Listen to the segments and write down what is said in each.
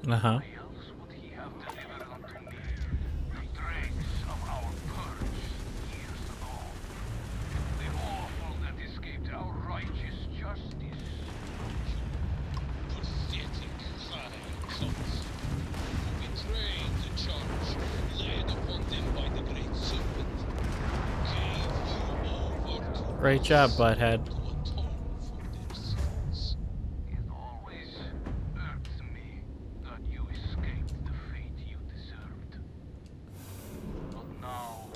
Uh-huh. Why else would he have delivered unto me the dregs of our purge years ago? The awful that escaped our righteous justice. Pathetic high exalts, who betrayed the charge laid upon them by the great serpent, gave you over to Great job, us butthead. to atone for their sins. It always irks me that you escaped the fate you deserved. But now,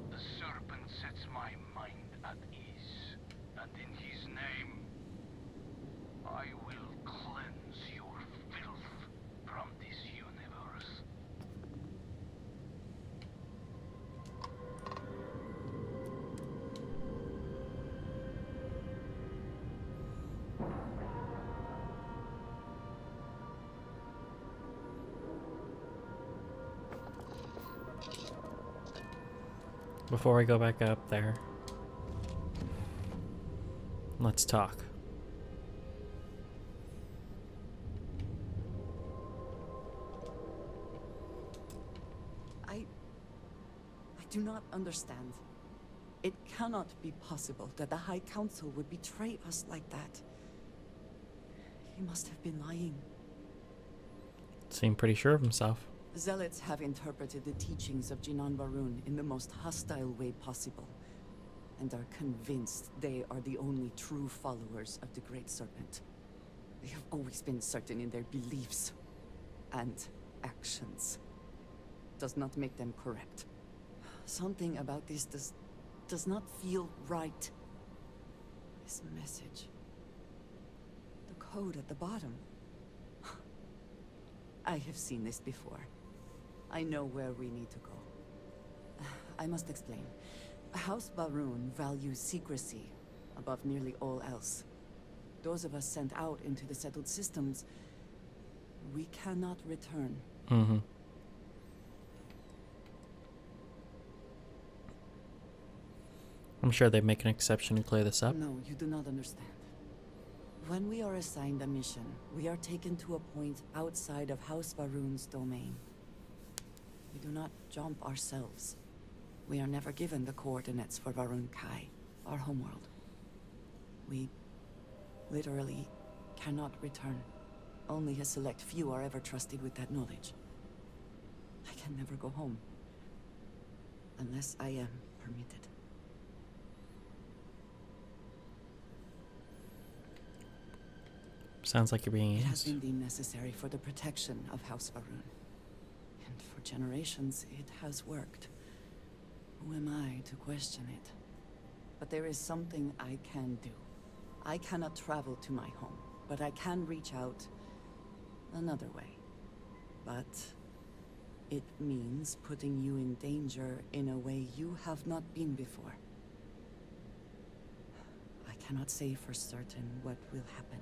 the serpent sets my mind at ease, and in his name, I will cleanse your filth from this universe. Before we go back up there, let's talk. I do not understand. It cannot be possible that the High Council would betray us like that. He must have been lying. Seemed pretty sure of himself. Zealots have interpreted the teachings of Jinan Barun in the most hostile way possible, and are convinced they are the only true followers of the Great Serpent. They have always been certain in their beliefs and actions. Does not make them correct. Something about this does not feel right. This message. The code at the bottom. I have seen this before. I know where we need to go. I must explain. House Barun values secrecy above nearly all else. Those of us sent out into the settled systems, we cannot return. Mm-hmm. I'm sure they make an exception to clear this up. No, you do not understand. When we are assigned a mission, we are taken to a point outside of House Varun's domain. We do not jump ourselves. We are never given the coordinates for Varun Kai, our homeworld. We literally cannot return. Only a select few are ever trusted with that knowledge. I can never go home. Unless I am permitted. Sounds like you're being It has used. been deemed necessary for the protection of House Varun. And for generations, it has worked. Who am I to question it? But there is something I can do. I cannot travel to my home, but I can reach out another way. But it means putting you in danger in a way you have not been before. I cannot say for certain what will happen.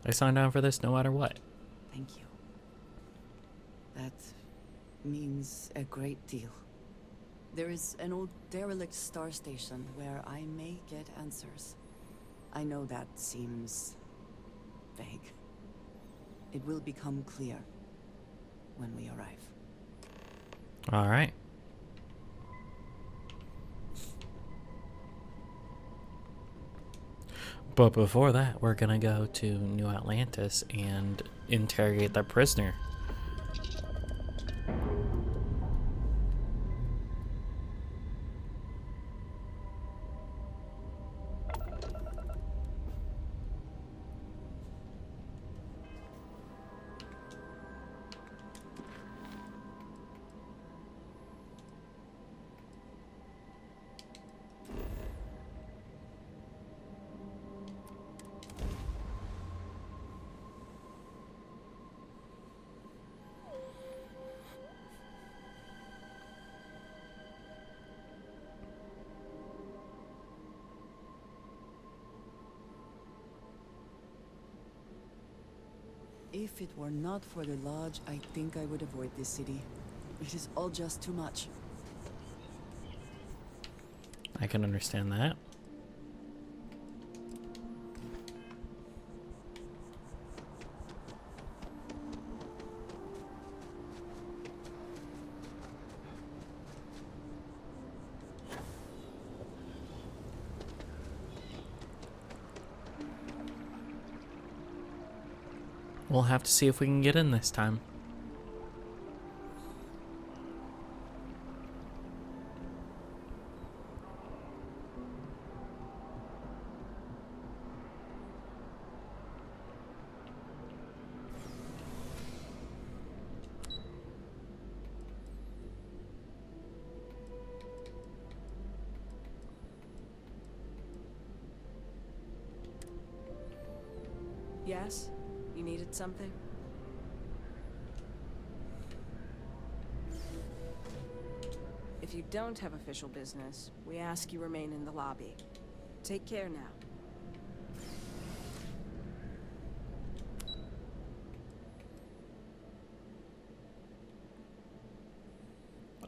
I signed on for this no matter what. Thank you. That means a great deal. There is an old derelict star station where I may get answers. I know that seems vague. It will become clear when we arrive. All right. But before that, we're gonna go to New Atlantis and interrogate that prisoner. If it were not for the lodge, I think I would avoid this city. It is all just too much. I can understand that. We'll have to see if we can get in this time. Yes? You needed something? If you don't have official business, we ask you remain in the lobby. Take care now.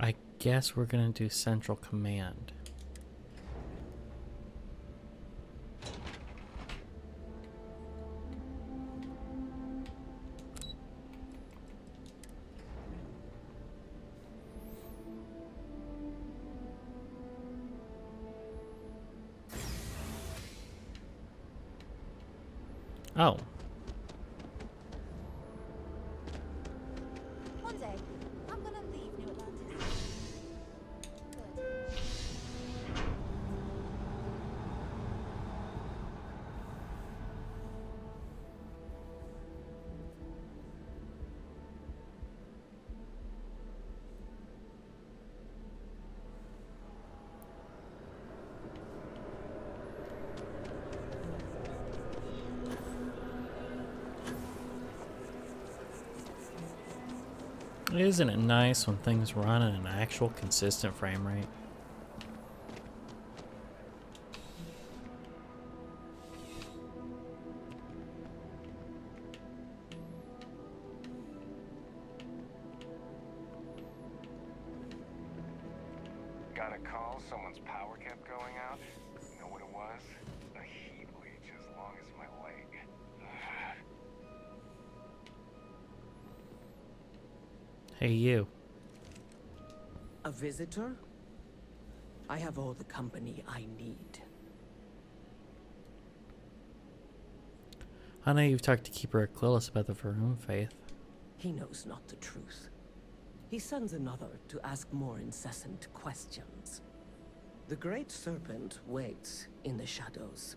I guess we're gonna do Central Command. Oh. One day, I'm gonna leave New Atlantis. Good. Isn't it nice when things run at an actual consistent frame rate? Got a call, someone's power kept going out. You know what it was? A heat leech as long as my leg. Hey, you. A visitor? I have all the company I need. I know you've talked to Keeper Aquilus about the Varun faith. He knows not the truth. He sends another to ask more incessant questions. The Great Serpent waits in the shadows.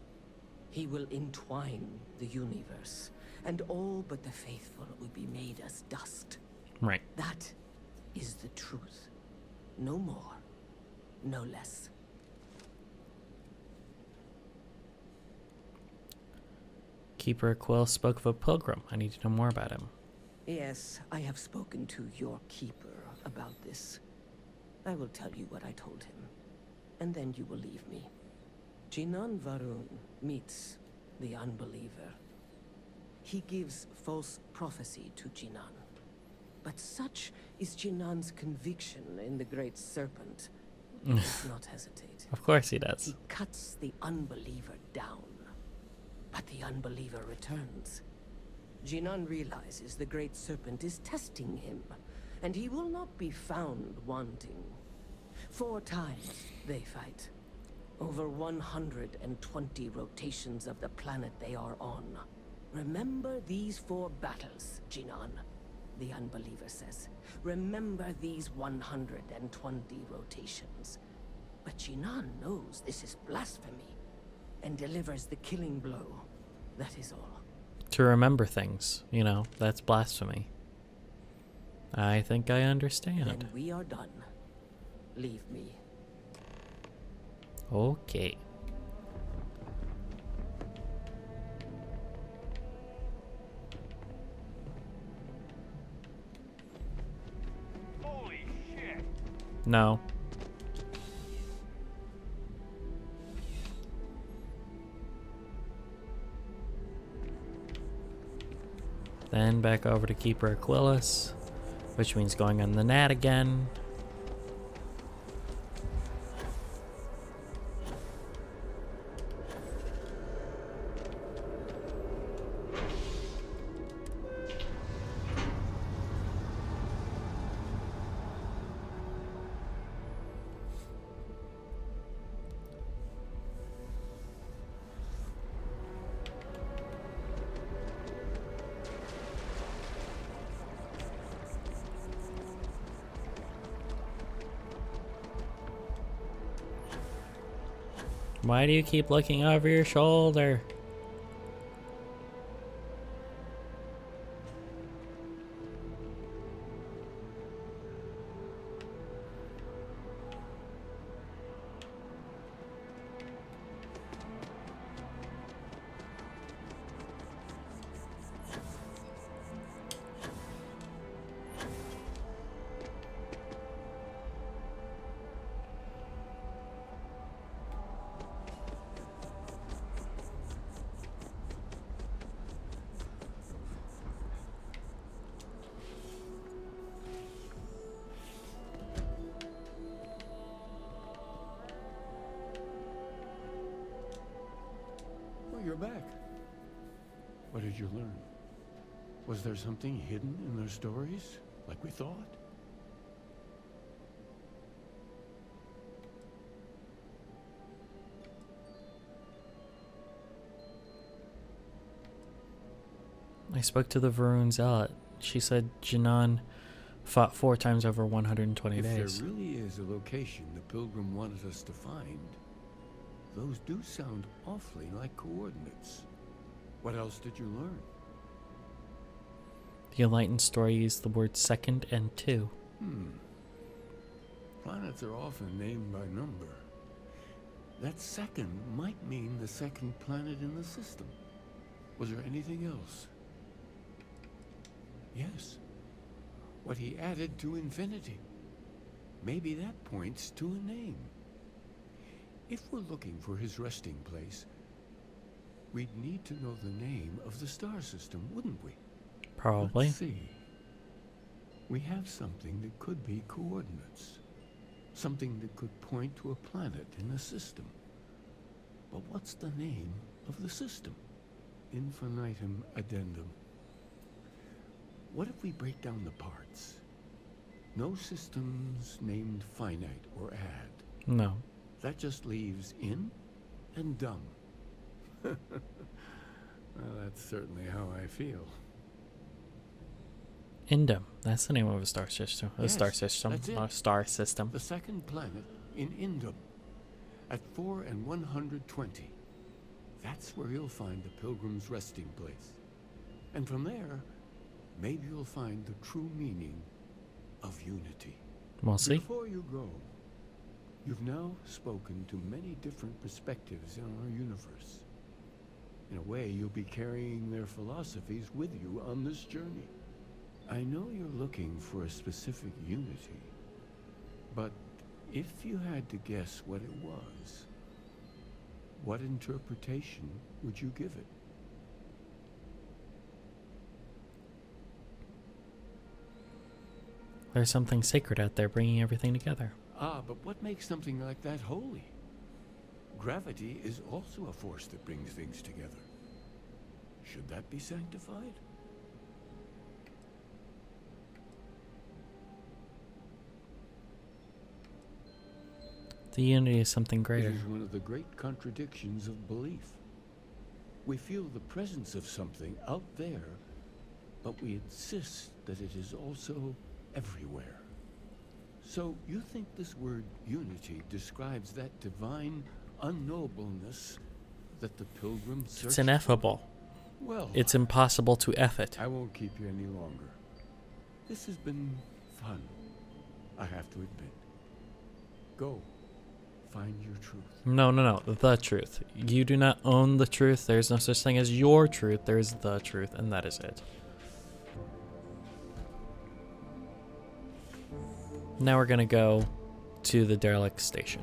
He will entwine the universe, and all but the faithful will be made as dust. Right. That is the truth. No more, no less. Keeper Aquilus spoke of a pilgrim. I need to know more about him. Yes, I have spoken to your keeper about this. I will tell you what I told him, and then you will leave me. Jinan Varun meets the unbeliever. He gives false prophecy to Jinan. But such is Jinan's conviction in the Great Serpent. He does not hesitate. Of course he does. He cuts the unbeliever down. But the unbeliever returns. Jinan realizes the Great Serpent is testing him, and he will not be found wanting. 4 times they fight. Over 120 rotations of the planet they are on. Remember these 4 battles, Jinan, the unbeliever says. Remember these 120 rotations. But Jinan knows this is blasphemy, and delivers the killing blow. That is all. To remember things, you know, that's blasphemy. I think I understand. Then we are done. Leave me. Okay. Holy shit! No. Then back over to Keeper Aquilus, which means going on the Nat again. Why do you keep looking over your shoulder? Oh, you're back. What did you learn? Was there something hidden in their stories, like we thought? I spoke to the Varun Zealot. She said Janan fought 4 times over 120 If days. there really is a location the Pilgrim wanted us to find, those do sound awfully like coordinates. What else did you learn? The enlightened story used the words second and 2. Planets are often named by number. That second might mean the second planet in the system. Was there anything else? Yes. What he added to infinity. Maybe that points to a name. If we're looking for his resting place, we'd need to know the name of the star system, wouldn't we? Probably. Let's see. We have something that could be coordinates. Something that could point to a planet in the system. But what's the name of the system? Infinitum addendum. What if we break down the parts? No systems named finite or add. No. That just leaves in and dumb. Well, that's certainly how I feel. Indum. That's the name of a star system. A Yes, star system. that's it. Not a star system. The second planet in Indum, at 4 and 120. That's where you'll find the Pilgrim's resting place. And from there, maybe you'll find the true meaning of unity. We'll see. Before you go, you've now spoken to many different perspectives in our universe. In a way, you'll be carrying their philosophies with you on this journey. I know you're looking for a specific unity, but if you had to guess what it was, what interpretation would you give it? There's something sacred out there bringing everything together. Ah, but what makes something like that holy? Gravity is also a force that brings things together. Should that be sanctified? The unity is something It greater. is one of the great contradictions of belief. We feel the presence of something out there, but we insist that it is also everywhere. So you think this word unity describes that divine unknowableness that the pilgrim searched It's for? ineffable. Well, It's impossible to F it. I won't keep you any longer. This has been fun, I have to admit. Go, find your truth. No, no, no. The truth. You do not own the truth. There's no such thing as your truth. There is the truth, and that is it. Now we're gonna go to the derelict station.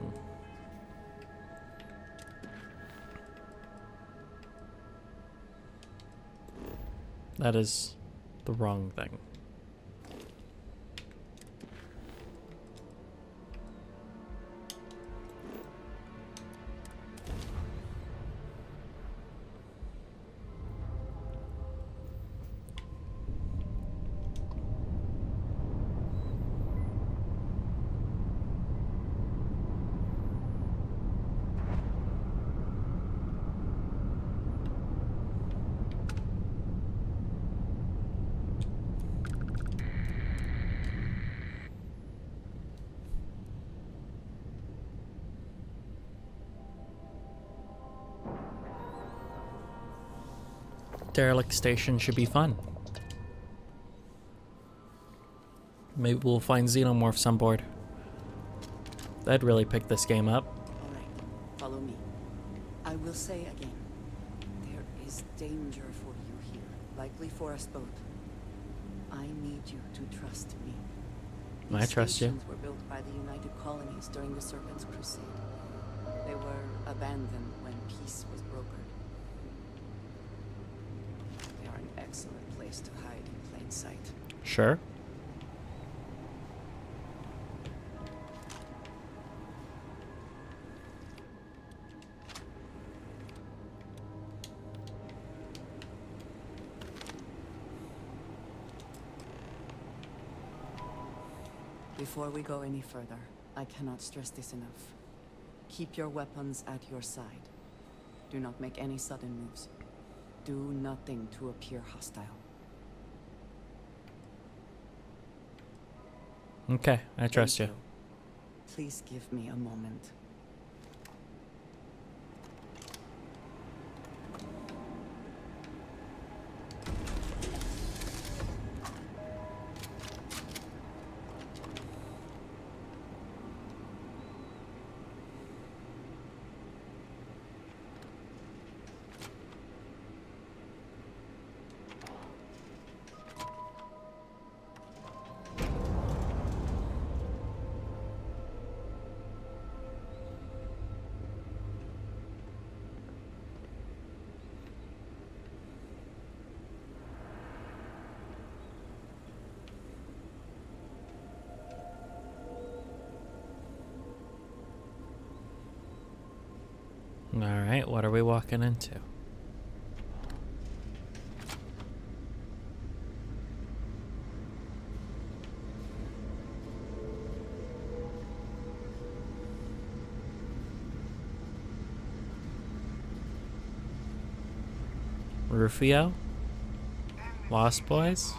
That is the wrong thing. derelict station should be fun. Maybe we'll find xenomorphs on board. That'd really pick this game up. All right, follow me. I will say again, there is danger for you here, likely for us both. I need you to trust me. I These trust you. stations were built by the United Colonies during the Serpent's Crusade. They were abandoned when peace was brokered. They are an excellent place to hide in plain sight. Sure. Before we go any further, I cannot stress this enough. Keep your weapons at your side. Do not make any sudden moves. Do nothing to appear hostile. Okay, I trust you. Thank Please give me a moment. Alright, what are we walking into? Rufio? Lost Boys?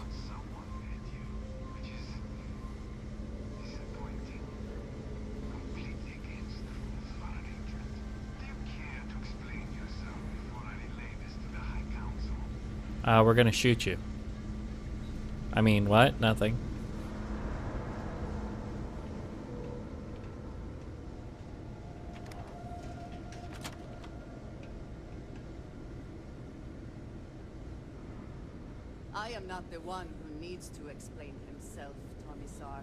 We're gonna shoot you. I mean, what? Nothing. I am not the one who needs to explain himself, Commissar.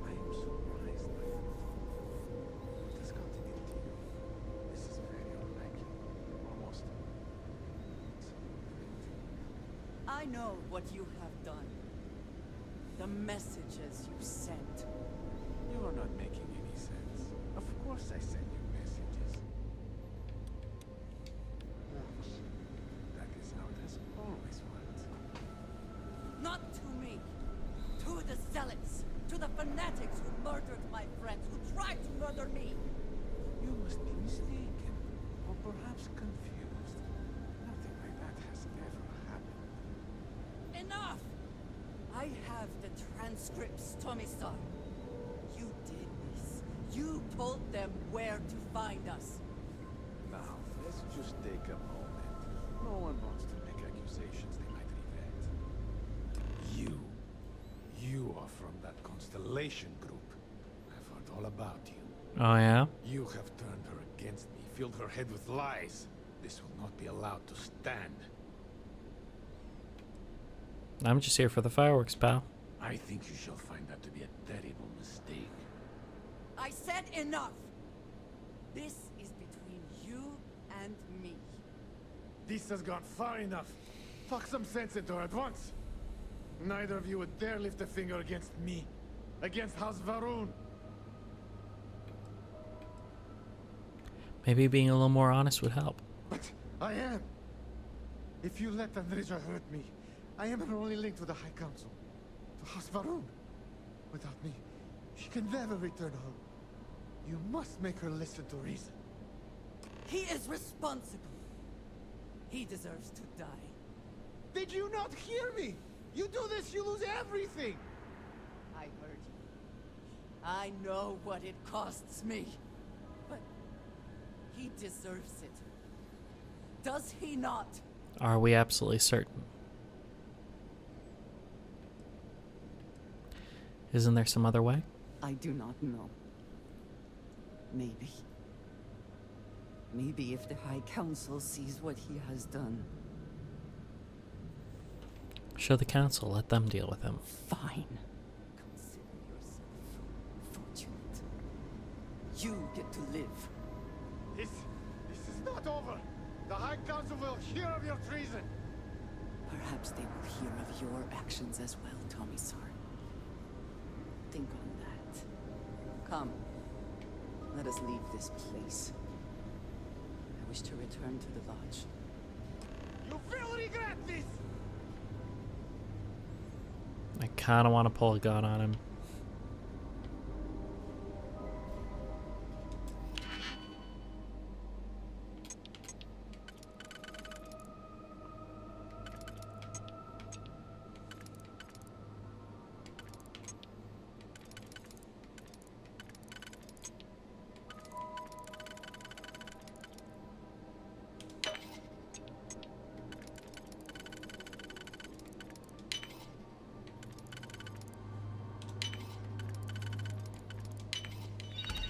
I am surprised by it. What has gotten into you? This is very unlikely. Almost. I know what you have done. The messages you sent. You are not making any sense. Of course I send you messages. Works. That is how it has always worked. Not to me. To the zealots. To the fanatics who murdered my friends, who tried to murder me. You must be mistaken. Or perhaps confused. Nothing like that has ever happened. Enough! I have the transcripts, Tomisar. You did this. You told them where to find us. Now, let's just take a moment. No one wants to make accusations they might regret. You are from that Constellation group. I've heard all about you. Oh, yeah? You have turned her against me, filled her head with lies. This will not be allowed to stand. I'm just here for the fireworks, pal. I think you shall find that to be a terrible mistake. I said enough! This is between you and me. This has gone far enough. Fuck some sense into her at once. Neither of you would dare lift a finger against me. Against House Varun. Maybe being a little more honest would help. But I am. If you let Andrija hurt me, I am her only link to the High Council. To House Varun. Without me, she can never return home. You must make her listen to reason. He is responsible. He deserves to die. Did you not hear me? You do this, you lose everything! I heard you. I know what it costs me. But he deserves it. Does he not? Are we absolutely certain? Isn't there some other way? I do not know. Maybe. Maybe if the High Council sees what he has done. Show the council, let them deal with him. Fine. Consider yourself fortunate. You get to live. This is not over. The High Council will hear of your treason. Perhaps they will hear of your actions as well, Tommy-san. Think on that. Come. Let us leave this place. I wish to return to the lodge. You will regret this! I kind of want to pull a gun on him.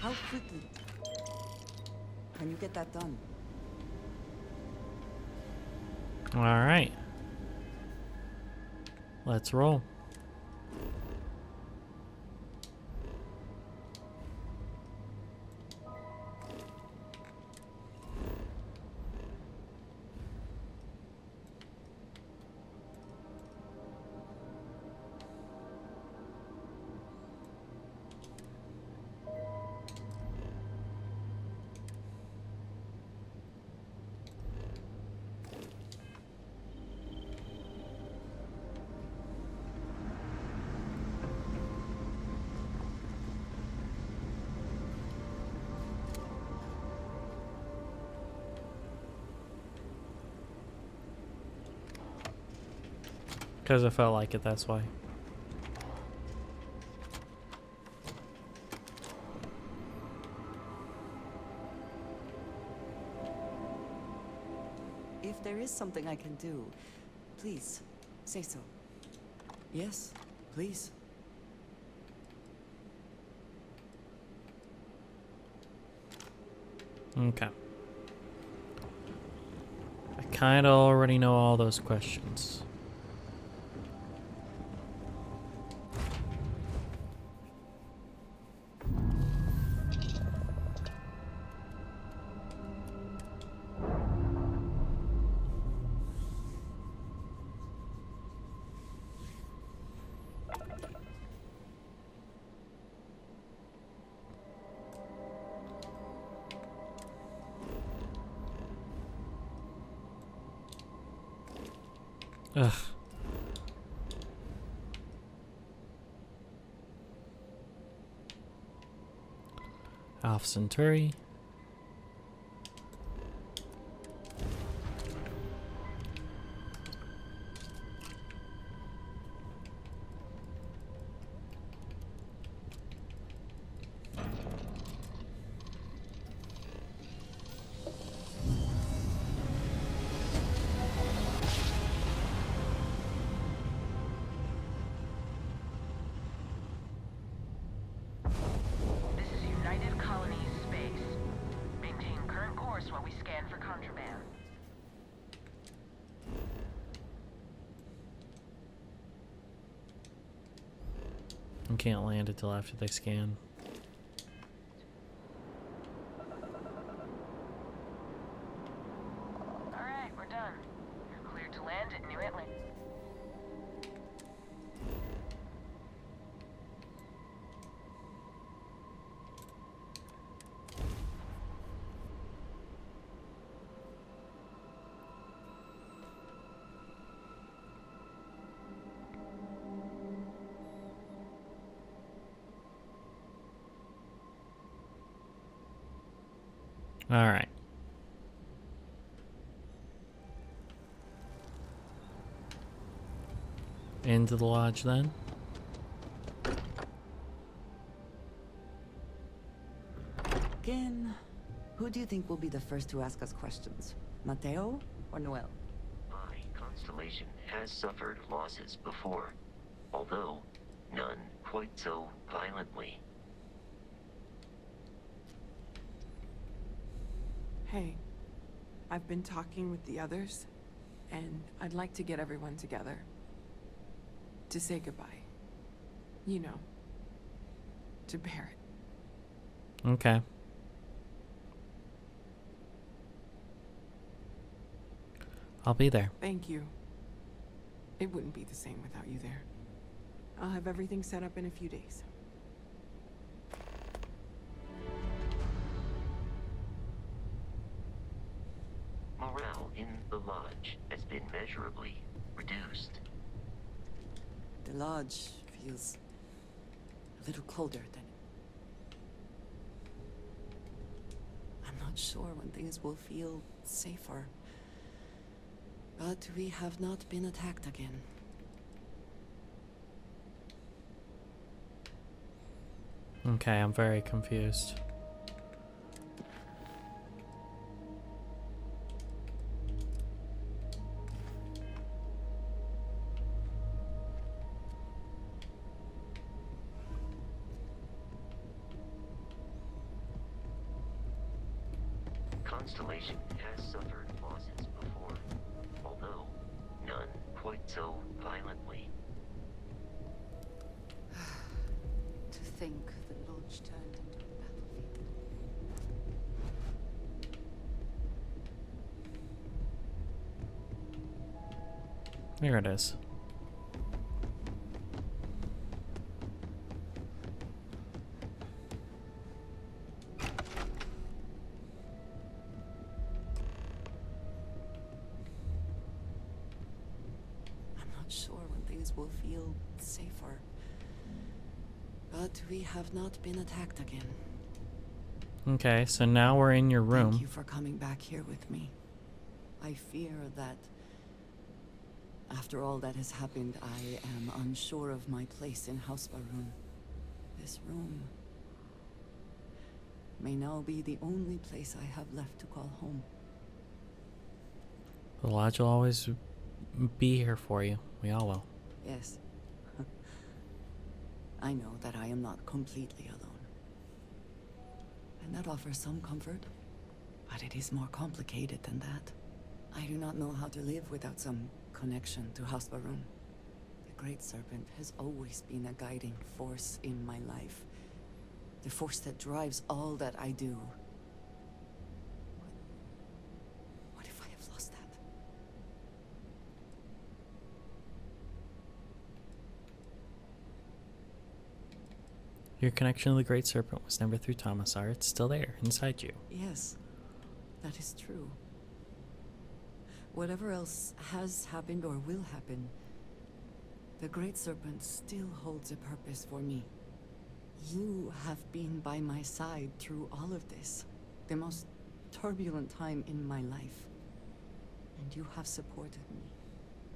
How quickly can you get that done? All right. Let's roll. Because I felt like it, that's why. If there is something I can do, please, say so. Yes, please. Okay. I kind of already know all those questions. Ugh. Alpha Centauri. This is United Colonies Space. Maintain current course while we scan for contraband. You can't land until after they scan. Alright, we're done. You're cleared to land at New Atlantis. All right. Into the lodge then. Again, who do you think will be the first to ask us questions? Mateo or Noel? Constellation has suffered losses before, although none quite so violently. Hey, I've been talking with the others, and I'd like to get everyone together. To say goodbye. You know. To Barrett. Okay. I'll be there. Thank you. It wouldn't be the same without you there. I'll have everything set up in a few days. Morale in the lodge has been measurably reduced. The lodge feels a little colder than... I'm not sure when things will feel safer. But we have not been attacked again. Okay, I'm very confused. Constellation has suffered losses before, although none quite so violently. To think the lodge turned into a battlefield. Here it is. Sure when things will feel safer. But we have not been attacked again. Okay, so now we're in your room. Thank you for coming back here with me. I fear that after all that has happened, I am unsure of my place in House Varun. This room may now be the only place I have left to call home. The lodge will always be here for you. We all will. Yes. I know that I am not completely alone. And that offers some comfort. But it is more complicated than that. I do not know how to live without some connection to House Varun. The Great Serpent has always been a guiding force in my life. The force that drives all that I do. What if I have lost that? Your connection to the Great Serpent was never through Thomasar. It's still there, inside you. Yes, that is true. Whatever else has happened or will happen, the Great Serpent still holds a purpose for me. You have been by my side through all of this, the most turbulent time in my life. And you have supported me,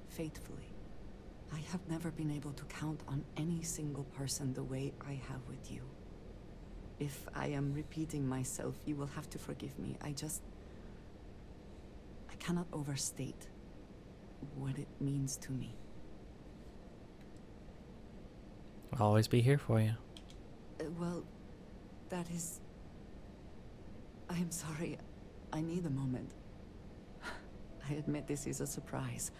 faithfully. I have never been able to count on any single person the way I have with you. If I am repeating myself, you will have to forgive me. I cannot overstate what it means to me. I'll always be here for you. Well, that is... I am sorry. I need a moment. I admit this is a surprise.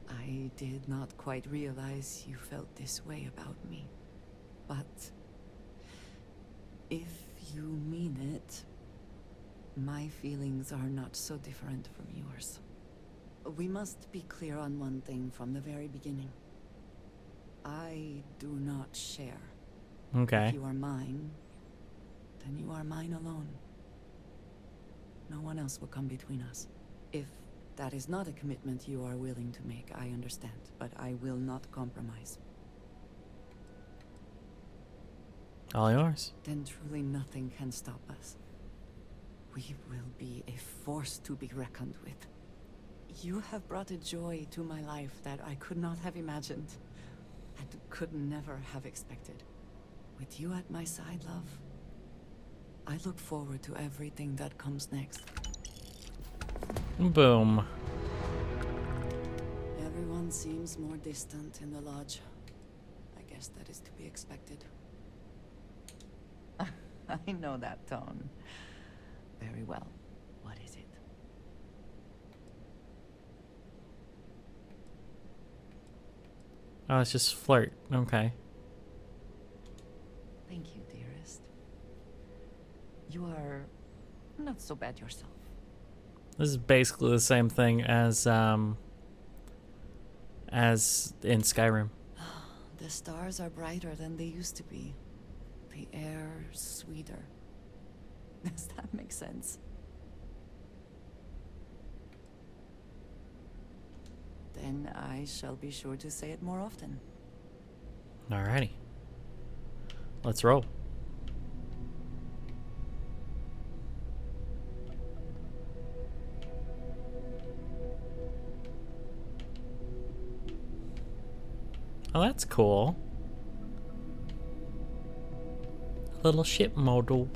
I did not quite realize you felt this way about me. But if you mean it, my feelings are not so different from yours. We must be clear on one thing from the very beginning. I do not share. Okay. If you are mine, then you are mine alone. No one else will come between us. If that is not a commitment you are willing to make, I understand, but I will not compromise. All yours. Then truly nothing can stop us. We will be a force to be reckoned with. You have brought a joy to my life that I could not have imagined, and could never have expected. With you at my side, love, I look forward to everything that comes next. Boom. Everyone seems more distant in the lodge. I guess that is to be expected. I know that tone. Very well. What is it? Oh, it's just flirt. Okay. Thank you, dearest. You are not so bad yourself. This is basically the same thing as in Skyrim. The stars are brighter than they used to be. The air sweeter. Does that make sense? Then I shall be sure to say it more often. Alrighty. Let's roll. Oh, that's cool. Little ship model.